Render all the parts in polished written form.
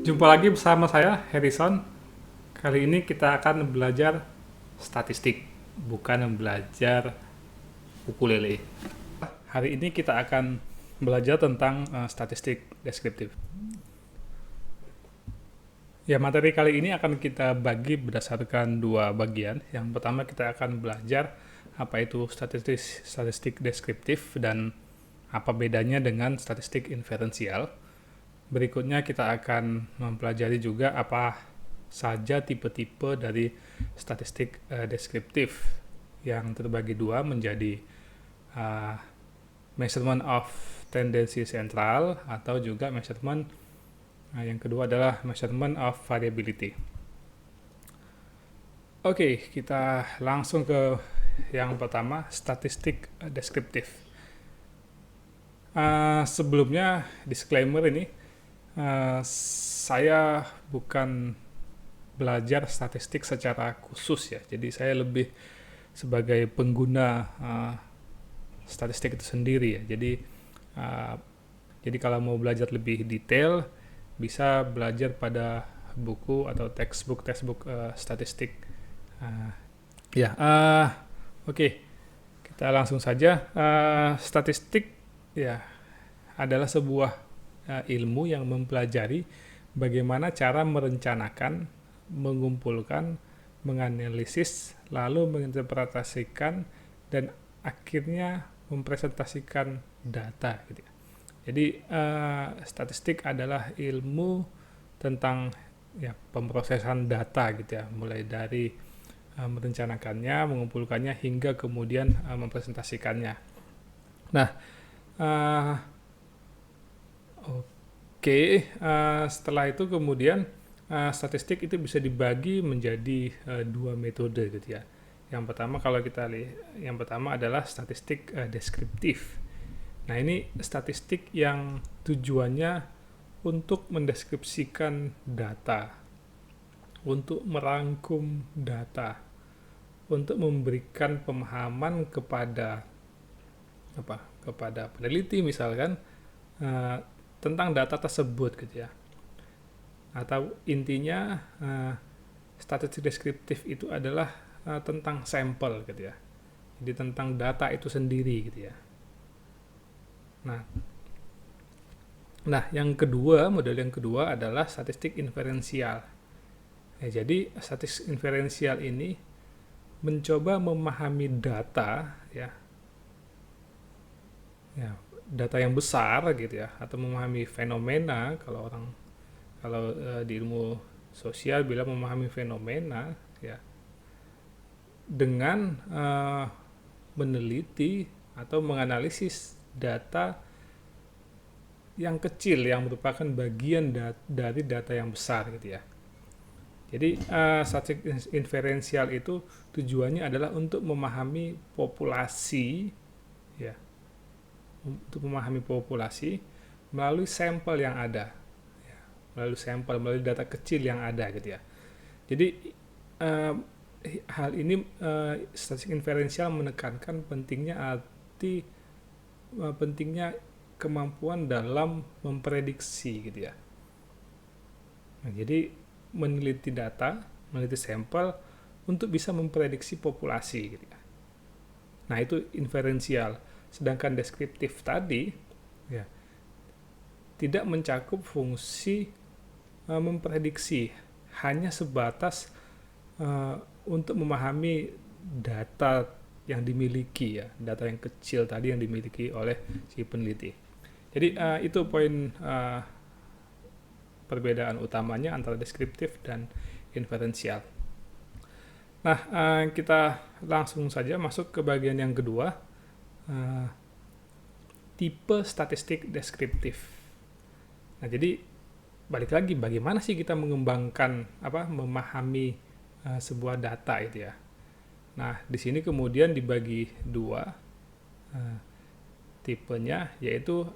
Jumpa lagi bersama saya, Harrison. Kali ini kita akan belajar statistik, bukan belajar ukulele. Hari ini kita akan belajar tentang statistik deskriptif. Ya, materi kali ini akan kita bagi berdasarkan dua bagian. Yang pertama kita akan belajar apa itu statistik deskriptif dan apa bedanya dengan statistik inferensial. Berikutnya kita akan mempelajari juga apa saja tipe-tipe dari statistik deskriptif yang terbagi dua menjadi uh, measurement of tendency central atau juga measurement yang kedua adalah measurement of variability. Oke, kita langsung ke yang pertama, statistik deskriptif. Sebelumnya disclaimer ini, saya bukan belajar statistik secara khusus ya, jadi saya lebih sebagai pengguna statistik itu sendiri ya. Jadi kalau mau belajar lebih detail bisa belajar pada buku atau textbook statistik. Oke, kita langsung saja. Statistik ya adalah sebuah ilmu yang mempelajari bagaimana cara merencanakan, mengumpulkan, menganalisis, lalu menginterpretasikan, dan akhirnya mempresentasikan data. Gitu. Jadi statistik adalah ilmu tentang ya, pemrosesan data, gitu ya, mulai dari merencanakannya, mengumpulkannya, hingga kemudian mempresentasikannya. Nah, setelah itu kemudian statistik itu bisa dibagi menjadi dua metode gitu ya. Yang pertama kalau kita lihat, yang pertama adalah statistik deskriptif. Nah, ini statistik yang tujuannya untuk mendeskripsikan data, untuk merangkum data, untuk memberikan pemahaman kepada peneliti misalkan tentang data tersebut gitu ya. Atau intinya statistik deskriptif itu adalah tentang sampel gitu ya. Jadi tentang data itu sendiri gitu ya. Nah, model yang kedua adalah statistik inferensial. Ya, jadi statistik inferensial ini mencoba memahami data ya, data yang besar gitu ya, atau memahami fenomena. Kalau di ilmu sosial bilang memahami fenomena ya, dengan meneliti atau menganalisis data yang kecil yang merupakan bagian dari data yang besar gitu ya. Jadi statistik inferensial itu tujuannya adalah untuk memahami populasi ya, untuk memahami populasi melalui sampel yang ada ya, melalui data kecil yang ada gitu ya. Jadi hal ini statistik inferensial menekankan pentingnya kemampuan dalam memprediksi gitu ya. Nah, jadi meneliti data, meneliti sampel untuk bisa memprediksi populasi gitu ya. Nah, itu inferensial. Sedangkan deskriptif tadi ya tidak mencakup fungsi memprediksi, hanya sebatas untuk memahami data yang dimiliki ya, data yang kecil tadi yang dimiliki oleh si peneliti. Jadi itu poin perbedaan utamanya antara deskriptif dan inferensial. Nah, kita langsung saja masuk ke bagian yang kedua, tipe statistik deskriptif. Nah, jadi balik lagi, bagaimana sih kita mengembangkan memahami sebuah data itu ya. Nah, di sini kemudian dibagi dua tipenya, yaitu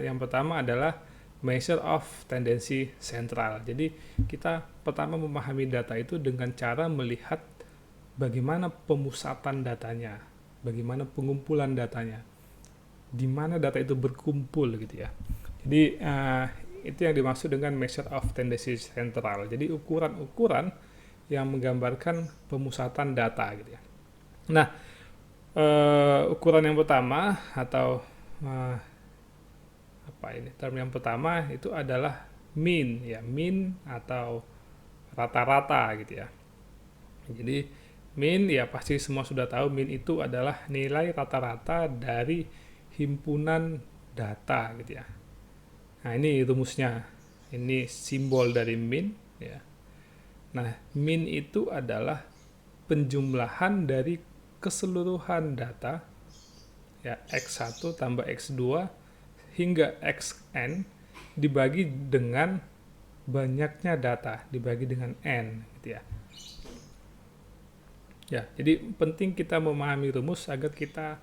yang pertama adalah measure of tendency central. Jadi kita pertama memahami data itu dengan cara melihat bagaimana pemusatan datanya, bagaimana pengumpulan datanya, di mana data itu berkumpul gitu ya. Jadi itu yang dimaksud dengan measure of tendency central. Jadi ukuran-ukuran yang menggambarkan pemusatan data gitu ya. Nah, ukuran yang pertama atau term yang pertama itu adalah mean ya, mean atau rata-rata gitu ya. Jadi mean ya pasti semua sudah tahu, mean itu adalah nilai rata-rata dari himpunan data gitu ya. Nah, ini rumusnya. Ini simbol dari mean ya. Nah, mean itu adalah penjumlahan dari keseluruhan data ya, X1 tambah X2 hingga Xn dibagi dengan banyaknya data, dibagi dengan N gitu ya. Ya, jadi penting kita memahami rumus agar kita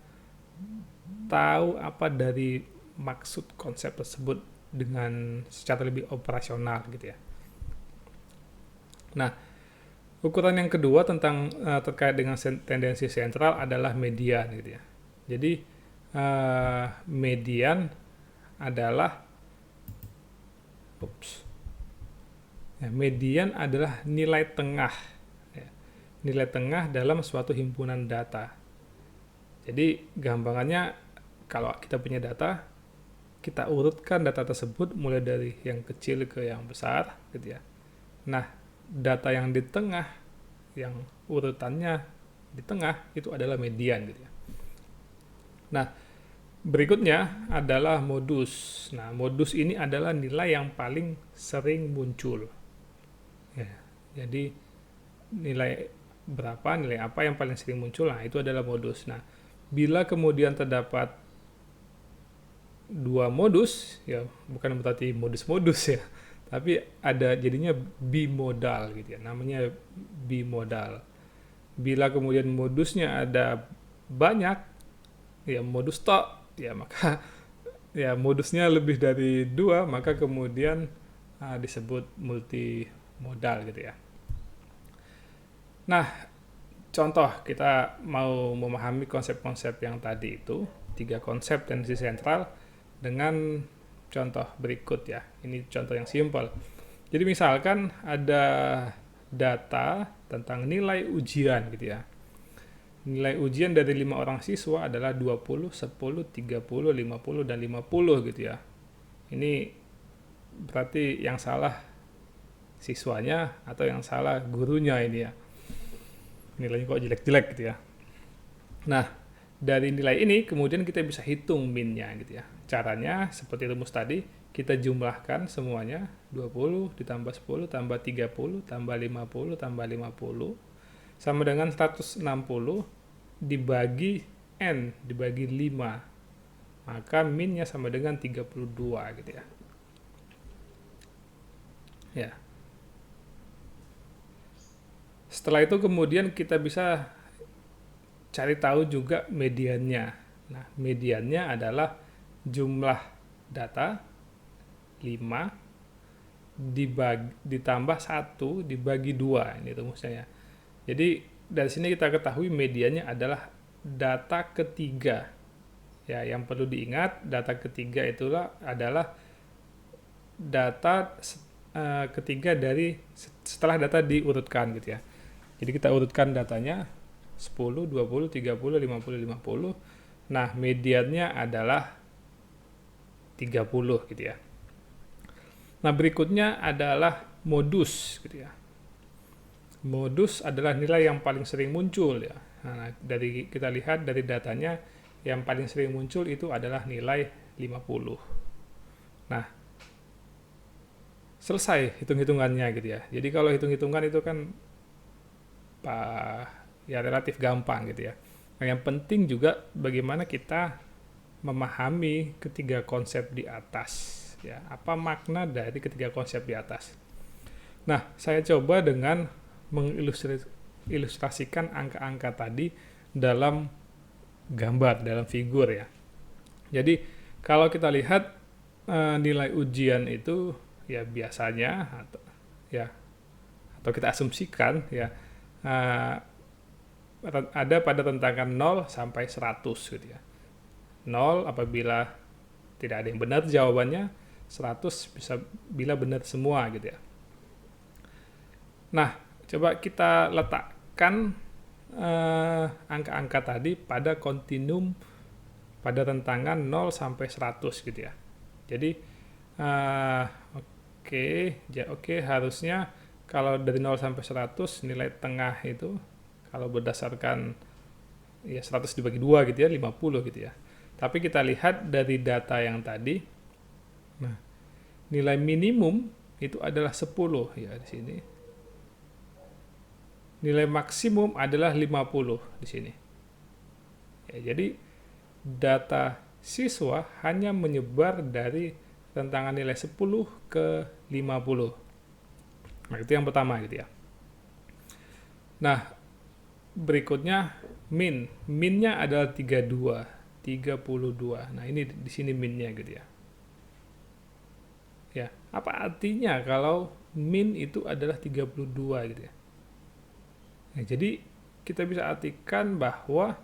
tahu apa dari maksud konsep tersebut dengan secara lebih operasional gitu ya. Nah, ukuran yang kedua tentang terkait dengan tendensi sentral adalah median gitu ya. Jadi median adalah median adalah nilai tengah ya. Nilai tengah dalam suatu himpunan data. Jadi gampangannya kalau kita punya data, kita urutkan data tersebut mulai dari yang kecil ke yang besar gitu ya. Nah, data yang di tengah, yang urutannya di tengah itu adalah median gitu ya. Nah, berikutnya adalah modus. Nah, modus ini adalah nilai yang paling sering muncul. Ya, jadi nilai berapa, nilai apa yang paling sering muncul, nah itu adalah modus. Nah, bila kemudian terdapat dua modus, ya bukan berarti modus-modus ya, tapi ada jadinya bimodal gitu ya, namanya bimodal. Bila kemudian modusnya ada banyak, ya modus tok, ya maka ya modusnya lebih dari dua, maka kemudian disebut multimodal gitu ya. Nah, contoh kita mau memahami konsep-konsep yang tadi itu, 3 konsep tendensi sentral dengan contoh berikut ya. Ini contoh yang simpel. Jadi misalkan ada data tentang nilai ujian gitu ya. Nilai ujian dari 5 orang siswa adalah 20, 10, 30, 50, dan 50 gitu ya. Ini berarti yang salah siswanya atau yang salah gurunya ini ya. Nilainya kok jelek-jelek gitu ya. Nah, dari nilai ini kemudian kita bisa hitung min-nya gitu ya. Caranya seperti rumus tadi, kita jumlahkan semuanya, 20 ditambah 10 tambah 30 tambah 50 tambah 50 sama dengan 160 dibagi N dibagi 5. Maka min-nya sama dengan 32 gitu ya. Ya. Setelah itu kemudian kita bisa cari tahu juga mediannya. Nah, mediannya adalah jumlah data 5 ditambah 1 dibagi 2. Ini rumusnya ya. Jadi dari sini kita ketahui mediannya adalah data ketiga. Ya, yang perlu diingat, data ketiga itulah adalah data ketiga dari setelah data diurutkan gitu ya. Jadi kita urutkan datanya 10, 20, 30, 50, 50. Nah, mediannya adalah 30 gitu ya. Nah, berikutnya adalah modus gitu ya. Modus adalah nilai yang paling sering muncul ya. Nah, dari kita lihat dari datanya yang paling sering muncul itu adalah nilai 50. Nah, selesai hitung-hitungannya gitu ya. Jadi kalau hitung-hitungan itu kan ya relatif gampang gitu ya. Nah, yang penting juga bagaimana kita memahami ketiga konsep di atas ya. Apa makna dari ketiga konsep di atas? Nah, saya coba dengan mengilustrasikan angka-angka tadi dalam gambar, dalam figur ya. Jadi kalau kita lihat nilai ujian itu ya biasanya atau kita asumsikan ya ada pada rentang 0 sampai 100 gitu ya. 0 apabila tidak ada yang benar jawabannya, 100 bisa bila benar semua gitu ya. Nah, coba kita letakkan angka-angka tadi pada kontinum pada rentangan 0 sampai 100 gitu ya. Jadi oke, harusnya kalau dari 0 sampai 100 nilai tengah itu kalau berdasarkan ya 100 dibagi 2 gitu ya, 50 gitu ya. Tapi kita lihat dari data yang tadi, nah, nilai minimum itu adalah 10 ya di sini. Nilai maksimum adalah 50 di sini. Ya, jadi data siswa hanya menyebar dari rentangan nilai 10 ke 50. Nah, itu yang pertama gitu ya. Nah, berikutnya minnya adalah 32. Nah, ini di sini minnya gitu ya. Ya, apa artinya kalau min itu adalah 32 gitu ya. Nah, jadi kita bisa artikan bahwa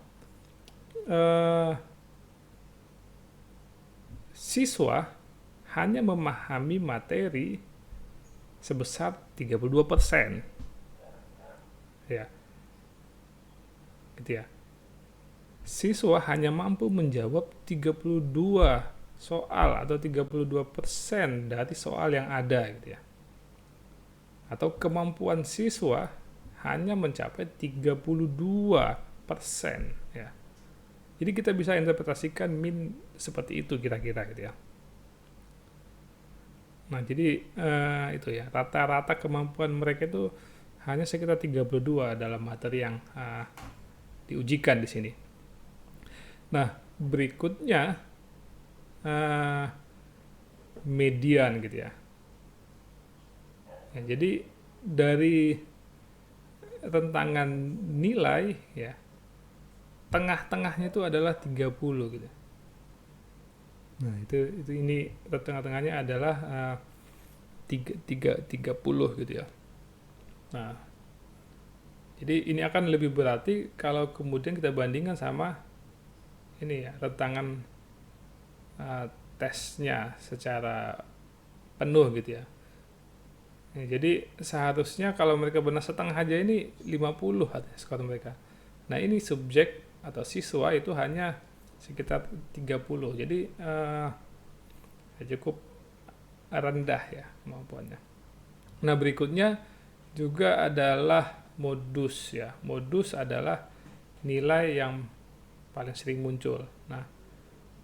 siswa hanya memahami materi sebesar 32%. Ya. Gitu ya. Siswa hanya mampu menjawab 32 soal atau 32% dari soal yang ada gitu ya. Atau kemampuan siswa hanya mencapai 32% ya. Jadi kita bisa interpretasikan min seperti itu kira-kira gitu ya. Nah, jadi itu ya, rata-rata kemampuan mereka itu hanya sekitar 32 dalam materi yang diujikan di sini. Nah, berikutnya median gitu ya. Ya, jadi dari rentangan nilai ya, tengah-tengahnya itu adalah 30 gitu. Nah, itu ini tengah-tengahnya adalah 30 gitu ya. Nah, jadi ini akan lebih berarti kalau kemudian kita bandingkan sama ini ya, rentangan tesnya secara penuh gitu ya. Ya, jadi seharusnya kalau mereka benar setengah aja ini 50 skor mereka. Nah, ini subjek atau siswa itu hanya sekitar 30. Jadi cukup rendah ya kemampuannya. Nah, berikutnya juga adalah modus ya. Modus adalah nilai yang paling sering muncul. Nah,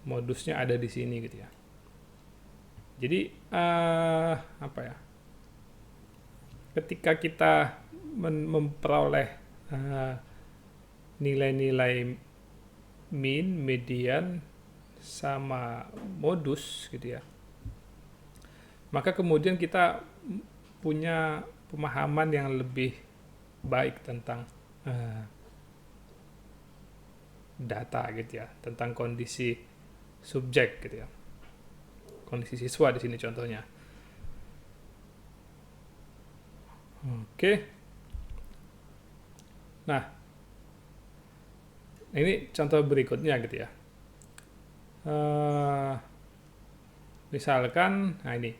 modusnya ada di sini gitu ya. Jadi apa ya? Ketika kita memperoleh nilai-nilai min, median, sama modus gitu ya, maka kemudian kita punya pemahaman yang lebih baik tentang data gitu ya, tentang kondisi subjek gitu ya, kondisi siswa di sini contohnya. Oke. Nah, ini contoh berikutnya gitu ya. Misalkan, nah ini,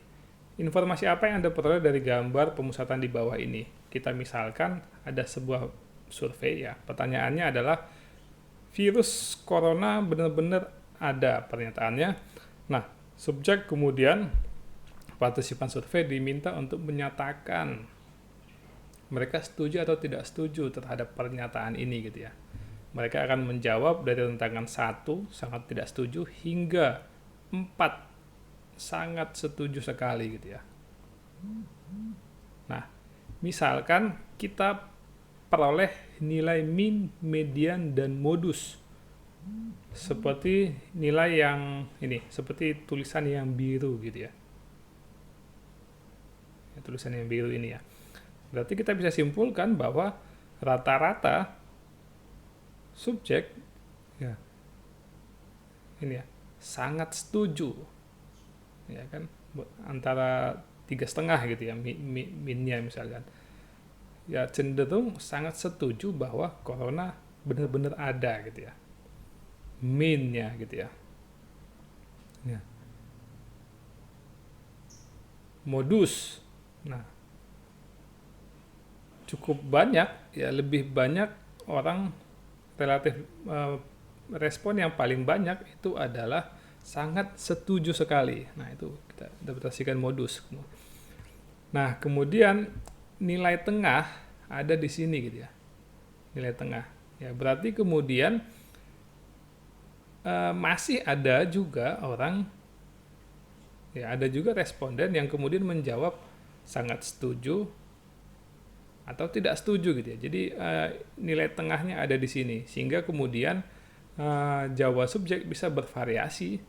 informasi apa yang Anda peroleh dari gambar pemusatan di bawah ini? Kita misalkan ada sebuah survei ya. Pertanyaannya adalah, virus corona benar-benar ada, pernyataannya. Nah, subjek kemudian partisipan survei diminta untuk menyatakan mereka setuju atau tidak setuju terhadap pernyataan ini gitu ya. Mereka akan menjawab dari rentangan 1 sangat tidak setuju hingga 4 sangat setuju sekali gitu ya. Nah, misalkan kita peroleh nilai min, median, dan modus seperti nilai yang ini, seperti tulisan yang biru gitu ya. Tulisan yang biru ini ya. Berarti kita bisa simpulkan bahwa rata-rata subjek ya ini ya sangat setuju ya kan, antara 3,5 gitu ya minnya misalkan ya, cenderung sangat setuju bahwa corona benar-benar ada gitu ya, minnya gitu ya. Ya. modus. Nah, cukup banyak, ya lebih banyak orang relatif respon yang paling banyak itu adalah sangat setuju sekali. Nah, itu kita interpretasikan modus. Nah, kemudian nilai tengah ada di sini gitu ya. Nilai tengah. Ya, berarti kemudian masih ada juga orang, ya ada juga responden yang kemudian menjawab sangat setuju atau tidak setuju gitu ya. Jadi nilai tengahnya ada di sini sehingga kemudian jawaban subjek bisa bervariasi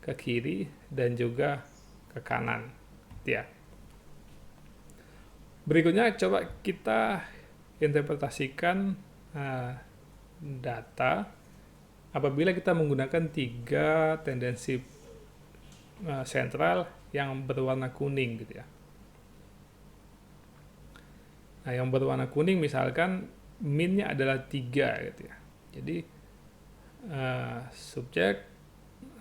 ke kiri dan juga ke kanan gitu ya. Berikutnya coba kita interpretasikan data apabila kita menggunakan 3 tendensi sentral yang berwarna kuning gitu ya. Nah, yang berwarna kuning misalkan min-nya adalah 3 gitu ya. Jadi subjek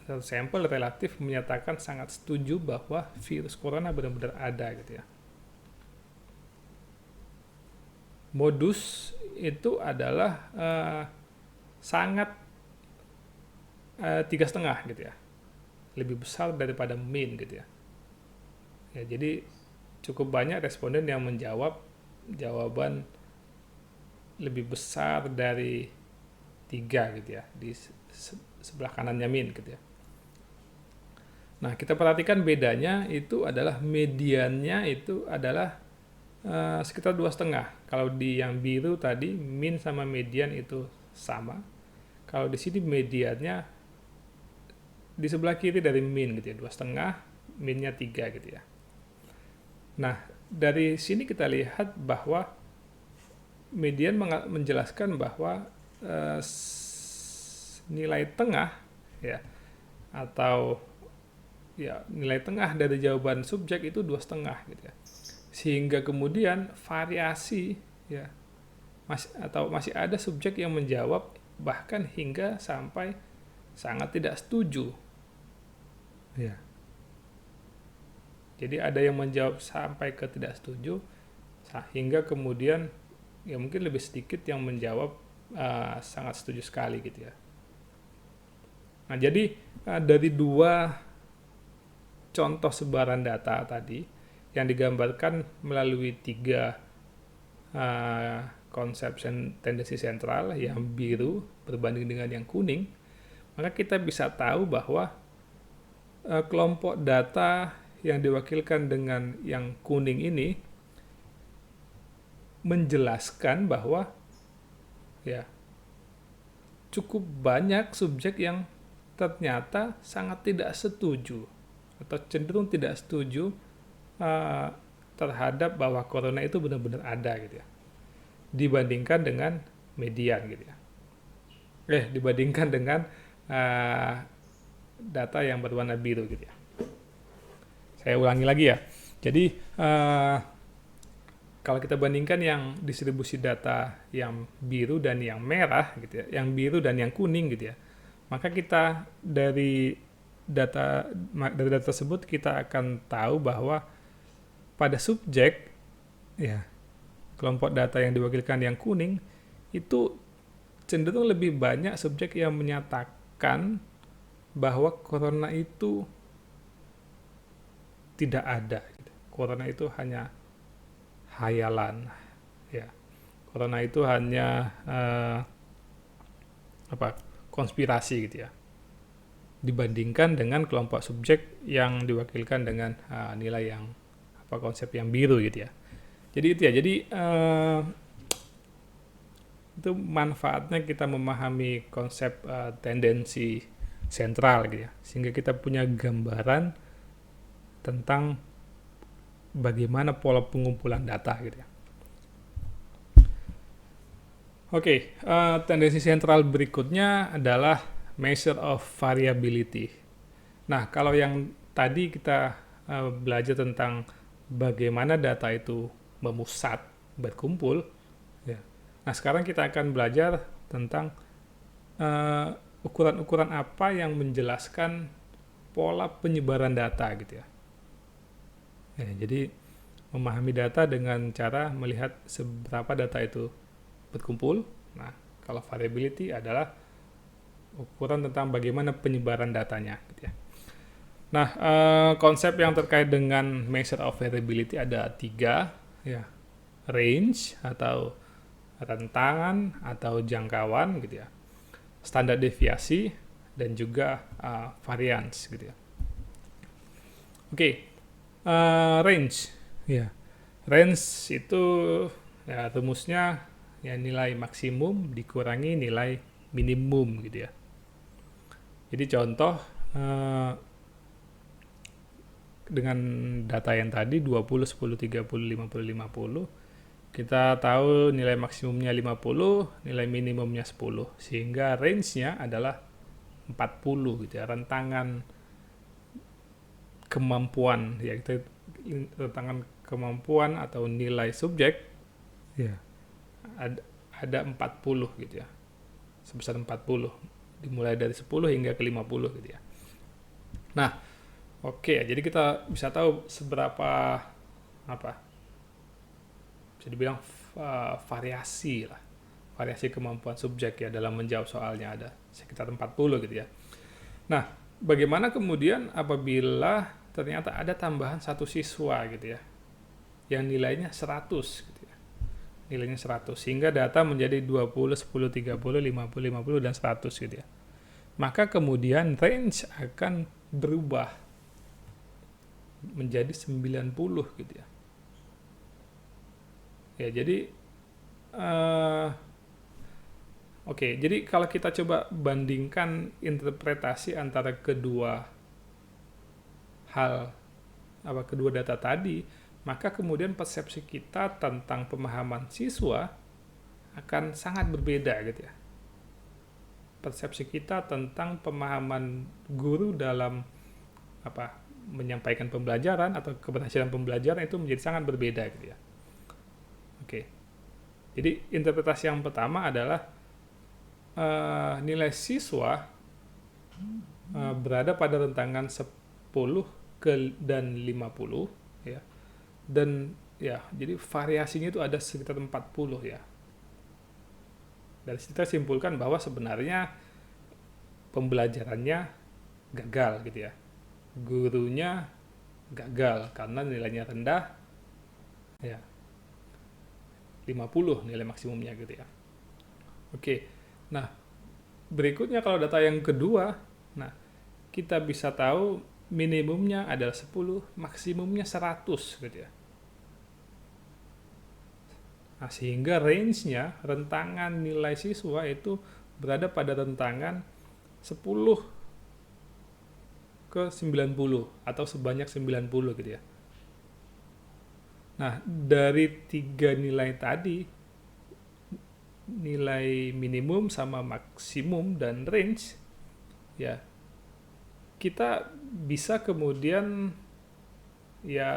atau sampel relatif menyatakan sangat setuju bahwa virus corona benar-benar ada gitu ya. Modus itu adalah sangat 3,5 gitu ya, lebih besar daripada min gitu ya. Ya, jadi cukup banyak responden yang menjawab jawaban lebih besar dari 3 gitu ya, di sebelah kanannya min gitu ya. Nah, kita perhatikan bedanya itu adalah mediannya itu adalah sekitar 2,5. Kalau di yang biru tadi min sama median itu sama. Kalau di sini mediannya di sebelah kiri dari min gitu ya, 2,5, minnya 3 gitu ya. Nah, dari sini kita lihat bahwa median menjelaskan bahwa nilai tengah ya atau ya nilai tengah dari jawaban subjek itu 2,5 gitu ya. Sehingga kemudian variasi ya masih ada subjek yang menjawab bahkan hingga sampai sangat tidak setuju. Ya. Jadi ada yang menjawab sampai ke tidak setuju hingga kemudian ya mungkin lebih sedikit yang menjawab sangat setuju sekali gitu ya. Nah, jadi dari 2 contoh sebaran data tadi yang digambarkan melalui 3 konsep tendensi sentral yang biru berbanding dengan yang kuning, maka kita bisa tahu bahwa kelompok data yang diwakilkan dengan yang kuning ini menjelaskan bahwa ya cukup banyak subjek yang ternyata sangat tidak setuju atau cenderung tidak setuju terhadap bahwa corona itu benar-benar ada gitu ya, dibandingkan dengan median gitu ya. Dibandingkan dengan data yang berwarna biru gitu ya. Saya ulangi lagi ya. Jadi kalau kita bandingkan yang distribusi data yang biru dan yang merah gitu ya, yang biru dan yang kuning gitu ya, maka kita dari data tersebut kita akan tahu bahwa pada subjek ya kelompok data yang diwakilkan yang kuning itu cenderung lebih banyak subjek yang menyatakan bahwa corona itu tidak ada. Corona itu hanya hayalan, ya. Corona itu hanya konspirasi gitu ya. Dibandingkan dengan kelompok subjek yang diwakilkan dengan nilai yang konsep yang biru gitu ya. Jadi itu ya. Jadi itu manfaatnya kita memahami konsep tendensi sentral gitu ya, sehingga kita punya gambaran tentang bagaimana pola pengumpulan data gitu ya. Oke, tendensi sentral berikutnya adalah measure of variability. Nah, kalau yang tadi kita belajar tentang bagaimana data itu memusat, berkumpul, ya. Nah, sekarang kita akan belajar tentang ukuran-ukuran apa yang menjelaskan pola penyebaran data gitu ya. Ya, jadi memahami data dengan cara melihat seberapa data itu berkumpul. Nah, kalau variability adalah ukuran tentang bagaimana penyebaran datanya, gitu ya. Nah, konsep yang terkait dengan measure of variability ada 3, ya. Range atau rentangan atau jangkauan, gitu ya. Standar deviasi dan juga variance, gitu ya. Oke, range, ya. Range itu ya rumusnya ya nilai maksimum dikurangi nilai minimum, gitu ya. Jadi contoh dengan data yang tadi 20, 10, 30, 50, 50, kita tahu nilai maksimumnya 50, nilai minimumnya 10, sehingga range-nya adalah 40, gitu ya. Rentangan kemampuan, ya kita rentangan kemampuan atau nilai subjek ya ada 40, gitu ya. Sebesar 40, dimulai dari 10 hingga ke 50, gitu ya. Nah, oke, jadi kita bisa tahu seberapa bisa dibilang variasi lah, variasi kemampuan subjek ya dalam menjawab soalnya ada sekitar 40, gitu ya. Nah, bagaimana kemudian apabila ternyata ada tambahan satu siswa, gitu ya, yang nilainya 100, gitu ya. Nilainya 100 sehingga data menjadi 20, 10, 30, 50, 50 dan 100, gitu ya. Maka kemudian range akan berubah menjadi 90, gitu ya. Ya, jadi jadi kalau kita coba bandingkan interpretasi antara kedua kedua data tadi, maka kemudian persepsi kita tentang pemahaman siswa akan sangat berbeda, gitu ya. Persepsi kita tentang pemahaman guru dalam menyampaikan pembelajaran atau keberhasilan pembelajaran itu menjadi sangat berbeda, gitu ya. Oke. Jadi interpretasi yang pertama adalah nilai siswa berada pada rentangan 10 dan 50, ya. Dan ya, jadi variasinya itu ada sekitar 40, ya. Dari situ kita simpulkan bahwa sebenarnya pembelajarannya gagal, gitu ya. Gurunya gagal karena nilainya rendah, ya. 50 nilai maksimumnya, gitu ya. Oke. Nah, berikutnya kalau data yang kedua, nah kita bisa tahu minimumnya adalah 10, maksimumnya 100, gitu ya. Nah, sehingga range-nya, rentangan nilai siswa itu berada pada rentangan 10 ke 90 atau sebanyak 90, gitu ya. Nah, dari 3 nilai tadi, nilai minimum sama maksimum dan range, ya kita bisa kemudian ya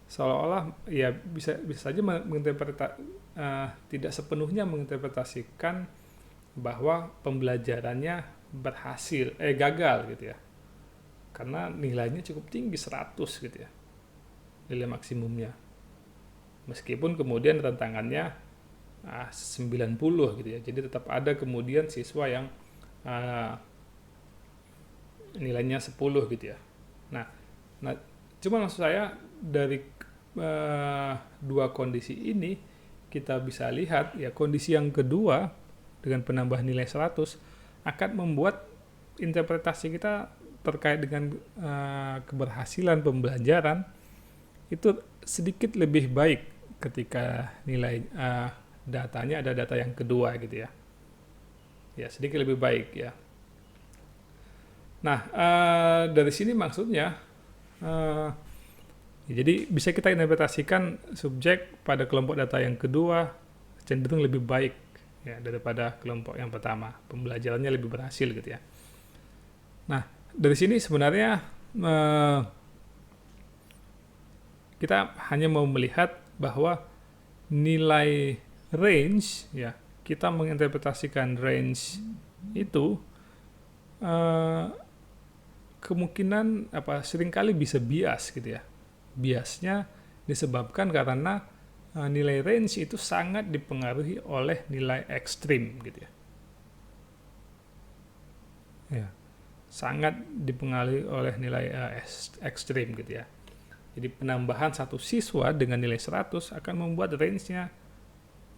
seolah-olah ya bisa saja tidak sepenuhnya menginterpretasikan bahwa pembelajarannya gagal, gitu ya, karena nilainya cukup tinggi 100, gitu ya, nilai maksimumnya, meskipun kemudian rentangannya 90, gitu ya. Jadi tetap ada kemudian siswa yang nilainya 10, gitu ya. Nah cuma maksud saya dari dua kondisi ini kita bisa lihat ya, kondisi yang kedua dengan penambahan nilai 100 akan membuat interpretasi kita terkait dengan keberhasilan pembelajaran itu sedikit lebih baik ketika nilai datanya ada data yang kedua, gitu ya. Ya, sedikit lebih baik, ya. Nah, dari sini maksudnya jadi bisa kita interpretasikan subjek pada kelompok data yang kedua cenderung lebih baik, ya, daripada kelompok yang pertama. Pembelajarannya lebih berhasil, gitu ya. Nah, dari sini sebenarnya kita hanya mau melihat bahwa nilai range, ya, kita menginterpretasikan range itu kemungkinan seringkali bisa bias, gitu ya. Biasnya disebabkan karena nilai range itu sangat dipengaruhi oleh nilai ekstrim gitu ya. Ya, sangat dipengaruhi oleh nilai ekstrim gitu ya. Jadi penambahan satu siswa dengan nilai 100 akan membuat range-nya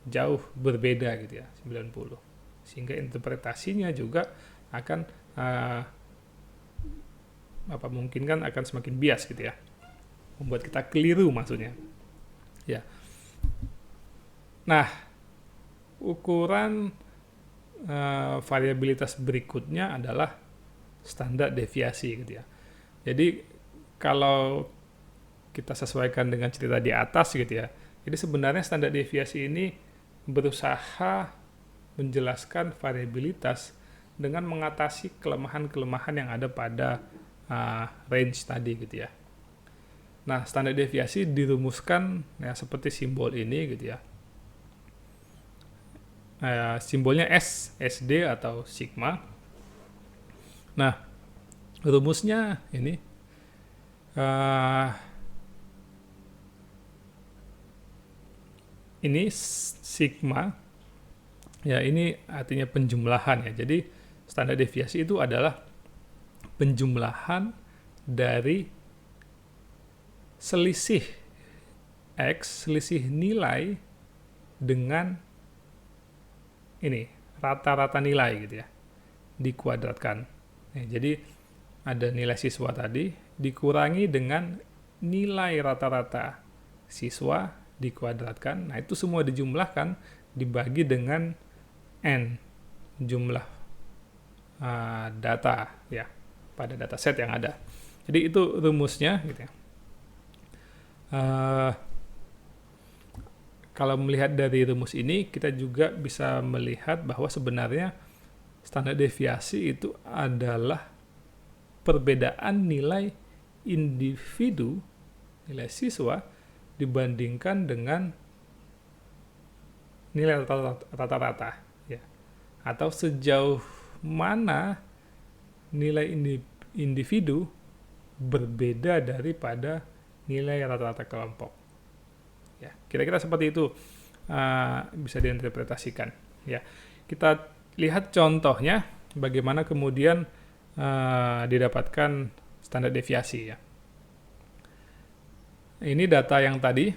jauh berbeda gitu ya, 90. Sehingga interpretasinya juga akan mungkin kan akan semakin bias gitu ya. Membuat kita keliru maksudnya. Ya. Nah, ukuran variabilitas berikutnya adalah standar deviasi gitu ya. Jadi kalau kita sesuaikan dengan cerita di atas gitu ya. Jadi sebenarnya standar deviasi ini berusaha menjelaskan variabilitas dengan mengatasi kelemahan-kelemahan yang ada pada range tadi gitu ya. Nah, standar deviasi dirumuskan ya seperti simbol ini gitu ya. Simbolnya S, SD atau sigma. Nah, rumusnya ini sigma. Ya, ini artinya penjumlahan ya. Jadi standar deviasi itu adalah penjumlahan dari selisih X, selisih nilai dengan ini rata-rata nilai gitu ya, dikuadratkan. Jadi ada nilai siswa tadi dikurangi dengan nilai rata-rata siswa dikuadratkan. Nah, itu semua dijumlahkan dibagi dengan N jumlah data ya pada dataset yang ada. Jadi itu rumusnya gitu ya. Kalau melihat dari rumus ini, kita juga bisa melihat bahwa sebenarnya standar deviasi itu adalah perbedaan nilai individu, nilai siswa, dibandingkan dengan nilai rata-rata. Ya. Atau sejauh mana nilai individu berbeda daripada nilai rata-rata kelompok. Ya, kira-kira seperti itu bisa diinterpretasikan. Ya, kita lihat contohnya bagaimana kemudian didapatkan standar deviasi ya. Ini data yang tadi,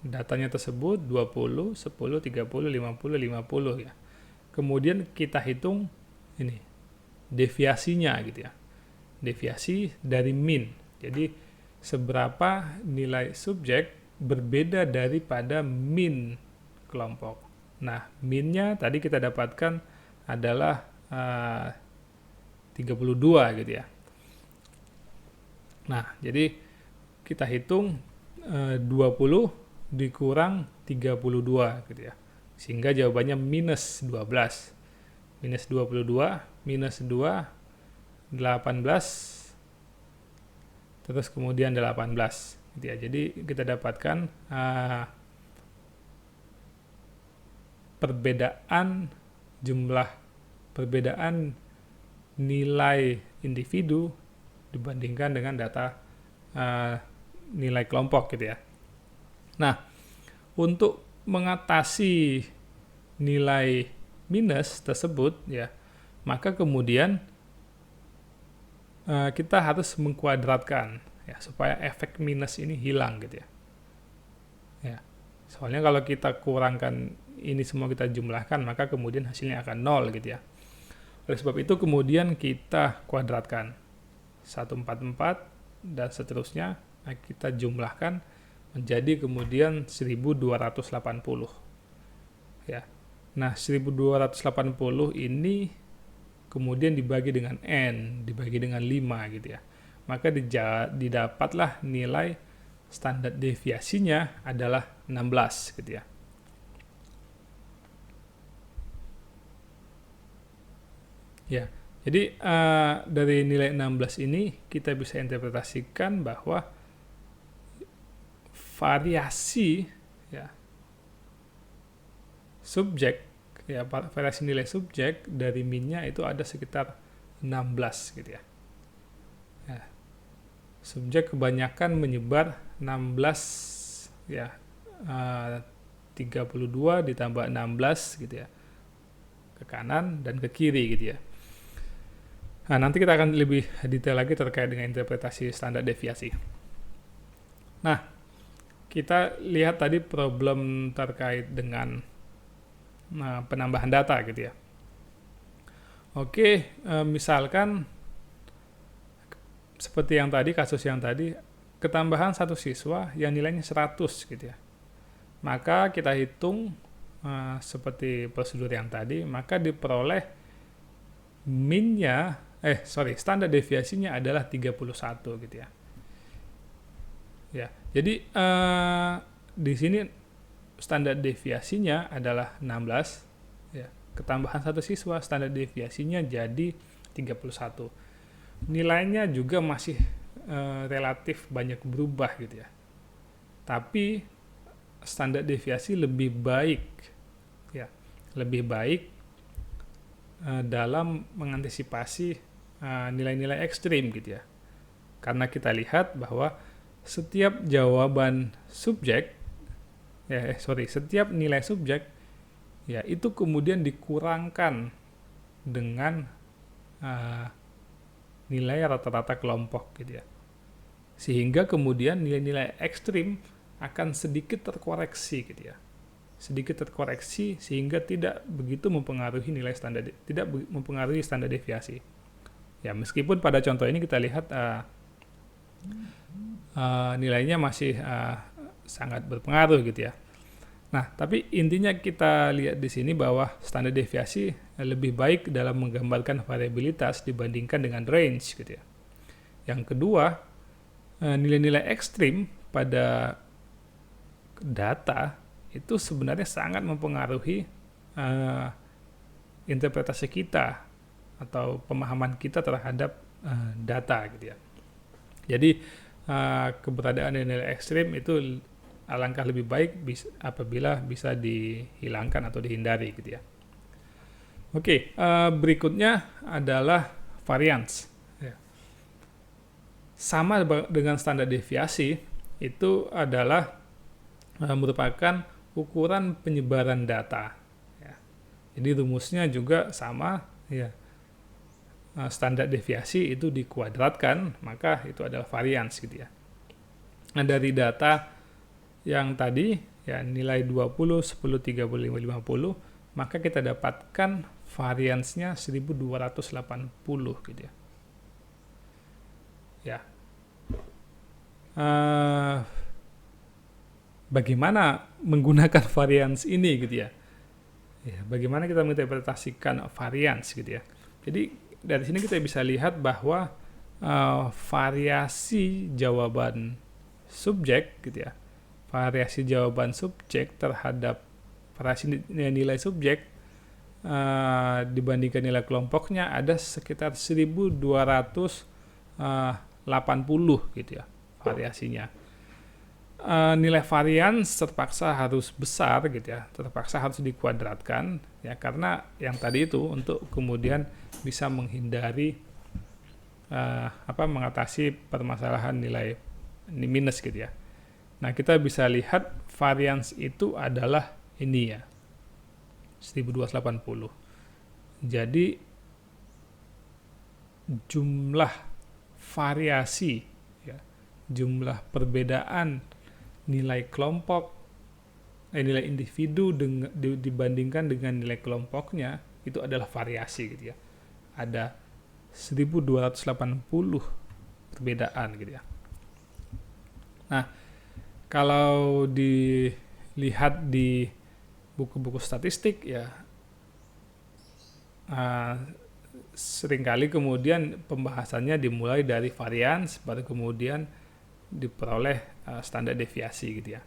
datanya tersebut 20, 10, 30, 50, 50 ya. Kemudian kita hitung ini deviasinya gitu ya. Deviasi dari mean. Jadi seberapa nilai subjek berbeda daripada mean kelompok. Nah, mean-nya tadi kita dapatkan adalah 32 gitu ya. Nah, jadi kita hitung 20 dikurang 32 gitu ya. Sehingga jawabannya minus 12. Minus 22, minus 2, 18, terus kemudian 18. Gitu ya. Jadi kita dapatkan perbedaan nilai individu dibandingkan dengan data nilai kelompok gitu ya. Nah, untuk mengatasi nilai minus tersebut ya, maka kemudian kita harus mengkuadratkan ya supaya efek minus ini hilang gitu ya. Ya. Soalnya kalau kita kurangkan ini semua kita jumlahkan, maka kemudian hasilnya akan 0 gitu ya. Oleh sebab itu kemudian kita kuadratkan 144 dan seterusnya, kita jumlahkan menjadi kemudian 1280 ya. Nah, 1280 ini kemudian dibagi dengan N, dibagi dengan 5 gitu ya. Maka didapatlah nilai standar deviasinya adalah 16 gitu ya. Ya, jadi dari nilai 16 ini kita bisa interpretasikan bahwa variasi ya subjek ya, variasi nilai subjek dari min-nya itu ada sekitar 16 gitu ya. subjek kebanyakan menyebar 16 ya, 32 ditambah 16 gitu ya, ke kanan dan ke kiri gitu ya. Nah, nanti kita akan lebih detail lagi terkait dengan interpretasi standar deviasi. Nah, kita lihat tadi problem terkait dengan penambahan data gitu ya. Oke, misalkan seperti yang tadi, kasus yang tadi, ketambahan satu siswa yang nilainya 100 gitu ya. Maka kita hitung seperti prosedur yang tadi, maka diperoleh standar deviasinya adalah 31 gitu ya. Ya, jadi di sini standar deviasinya adalah 16 ya. Ketambahan satu siswa, standar deviasinya jadi 31. Nilainya juga masih relatif banyak berubah gitu ya. Tapi standar deviasi lebih baik ya, lebih baik dalam mengantisipasi nilai-nilai ekstrim gitu ya. Karena kita lihat bahwa setiap jawaban subjek setiap nilai subjek ya itu kemudian dikurangkan dengan nilai rata-rata kelompok gitu ya. Sehingga kemudian nilai-nilai ekstrim akan sedikit terkoreksi gitu ya. Sedikit terkoreksi sehingga tidak begitu mempengaruhi tidak mempengaruhi standar deviasi. Ya, meskipun pada contoh ini kita lihat nilainya masih sangat berpengaruh gitu ya. Nah, tapi intinya kita lihat di sini bahwa standar deviasi lebih baik dalam menggambarkan variabilitas dibandingkan dengan range gitu ya. Yang kedua, nilai-nilai ekstrim pada data itu sebenarnya sangat mempengaruhi interpretasi kita atau pemahaman kita terhadap data gitu ya. Jadi keberadaan nilai ekstrim itu alangkah lebih baik apabila bisa dihilangkan atau dihindari gitu ya. Oke, berikutnya adalah variance. Ya. Sama dengan standar deviasi, itu adalah merupakan ukuran penyebaran data. Ya. Jadi rumusnya juga sama. Ya. Standar deviasi itu dikuadratkan, maka itu adalah variance gitu ya. Nah, dari data yang tadi ya nilai 20, 10, 30, 50, maka kita dapatkan variance-nya 1280 gitu ya. Ya. Bagaimana menggunakan variance ini gitu ya? Ya, bagaimana kita menginterpretasikan variance gitu ya? Jadi dari sini kita bisa lihat bahwa variasi jawaban subjek gitu ya, variasi jawaban subjek terhadap variasi nilai subjek dibandingkan nilai kelompoknya ada sekitar 1280 gitu ya variasinya. Nilai varians terpaksa harus besar gitu ya, terpaksa harus dikuadratkan ya, karena yang tadi itu untuk kemudian bisa menghindari mengatasi permasalahan nilai minus gitu ya. Nah, kita bisa lihat varians itu adalah ini ya, 1280. Jadi jumlah variasi ya, jumlah perbedaan nilai kelompok nilai individu dibandingkan dengan nilai kelompoknya itu adalah variasi gitu ya. Ada 1280 perbedaan gitu ya. Nah, kalau dilihat di buku-buku statistik ya seringkali kemudian pembahasannya dimulai dari varians baru kemudian diperoleh standar deviasi gitu ya.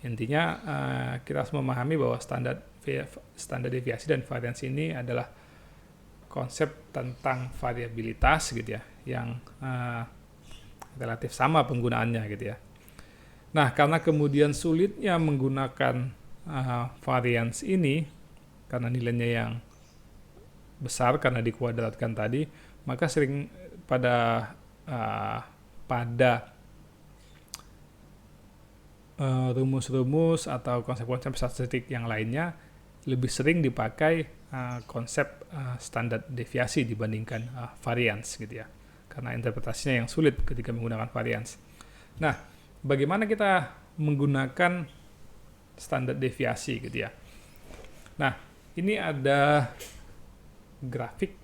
Intinya kita harus memahami bahwa standar deviasi dan varians ini adalah konsep tentang variabilitas gitu ya, yang relatif sama penggunaannya gitu ya. Nah, karena kemudian sulitnya menggunakan varians ini karena nilainya yang besar karena dikuadratkan tadi, maka sering pada pada rumus-rumus atau konsep-konsep statistik yang lainnya lebih sering dipakai konsep standar deviasi dibandingkan variance gitu ya, karena interpretasinya yang sulit ketika menggunakan variance. Nah, bagaimana kita menggunakan standar deviasi gitu ya? Nah, ini ada grafik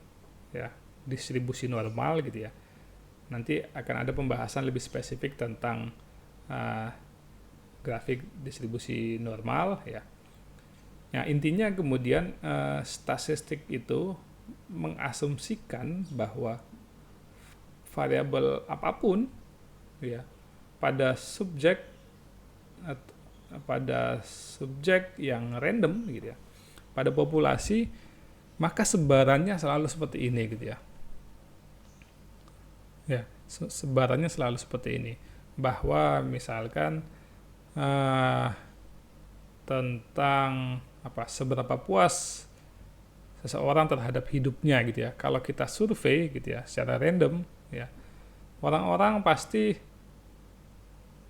ya, distribusi normal gitu ya. Nanti akan ada pembahasan lebih spesifik tentang grafik distribusi normal ya. Nah, intinya kemudian statistik itu mengasumsikan bahwa variabel apapun ya pada subjek yang random gitu ya, pada populasi, maka sebarannya selalu seperti ini gitu ya. Ya, sebarannya selalu seperti ini. Bahwa misalkan tentang seberapa puas seseorang terhadap hidupnya gitu ya. Kalau kita survei gitu ya secara random ya, orang-orang pasti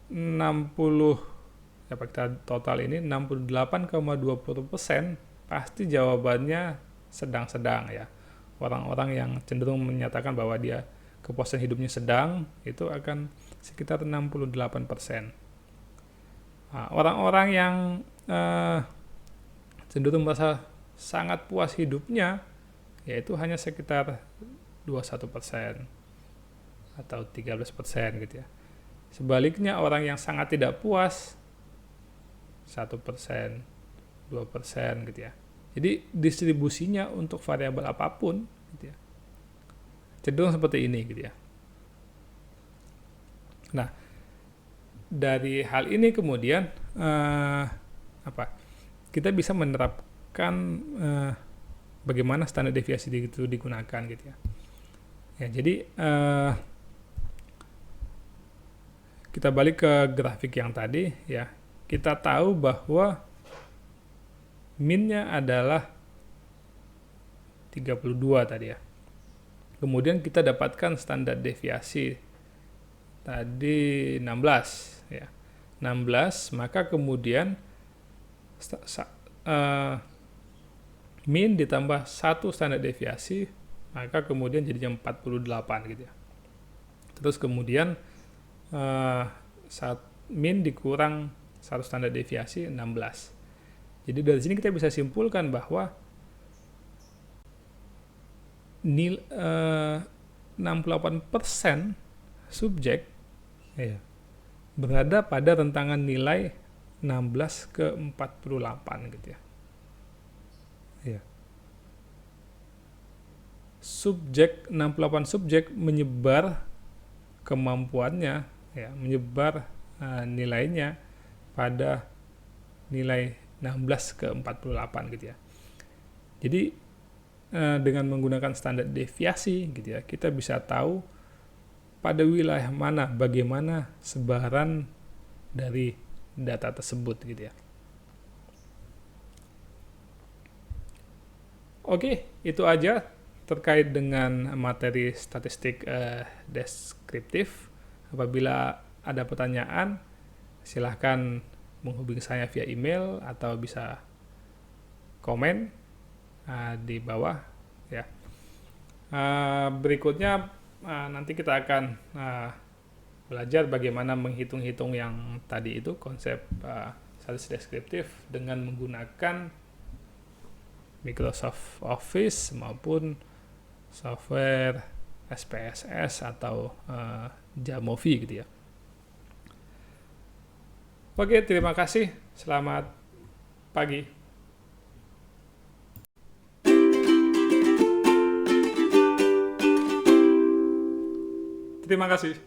60 kita total ini 68,20% pasti jawabannya sedang-sedang ya. Orang-orang yang cenderung menyatakan bahwa dia kepuasan hidupnya sedang itu akan sekitar 68%. Nah, orang-orang yang cenderung merasa sangat puas hidupnya yaitu hanya sekitar 21% atau 13% gitu ya. Sebaliknya orang yang sangat tidak puas 1%, 2% gitu ya. Jadi distribusinya untuk variabel apapun gitu ya, cenderung seperti ini gitu ya. Nah, dari hal ini kemudian kita bisa menerapkan bagaimana standar deviasi itu digunakan gitu ya. Ya, jadi kita balik ke grafik yang tadi ya. Kita tahu bahwa min-nya adalah 32 tadi ya. Kemudian kita dapatkan standar deviasi tadi 16 ya. 16, maka kemudian min ditambah 1 standar deviasi, maka kemudian jadinya 48 gitu ya. Terus kemudian min dikurang 1 standar deviasi 16. Jadi dari sini kita bisa simpulkan bahwa 68% subjek ya, berada pada rentangan nilai 16 ke 48 gitu ya. Ya. 68 subjek menyebar kemampuannya ya, menyebar nilainya pada nilai 16 ke 48 gitu ya. Jadi dengan menggunakan standar deviasi gitu ya, kita bisa tahu pada wilayah mana bagaimana sebaran dari data tersebut gitu ya. Oke, itu aja terkait dengan materi statistik deskriptif. Apabila ada pertanyaan, silahkan menghubungi saya via email atau bisa komen di bawah ya. Berikutnya nanti kita akan belajar bagaimana menghitung-hitung yang tadi itu, konsep statistik deskriptif dengan menggunakan Microsoft Office maupun software SPSS atau Jamovi gitu ya. Oke, terima kasih. Selamat pagi. Terima kasih.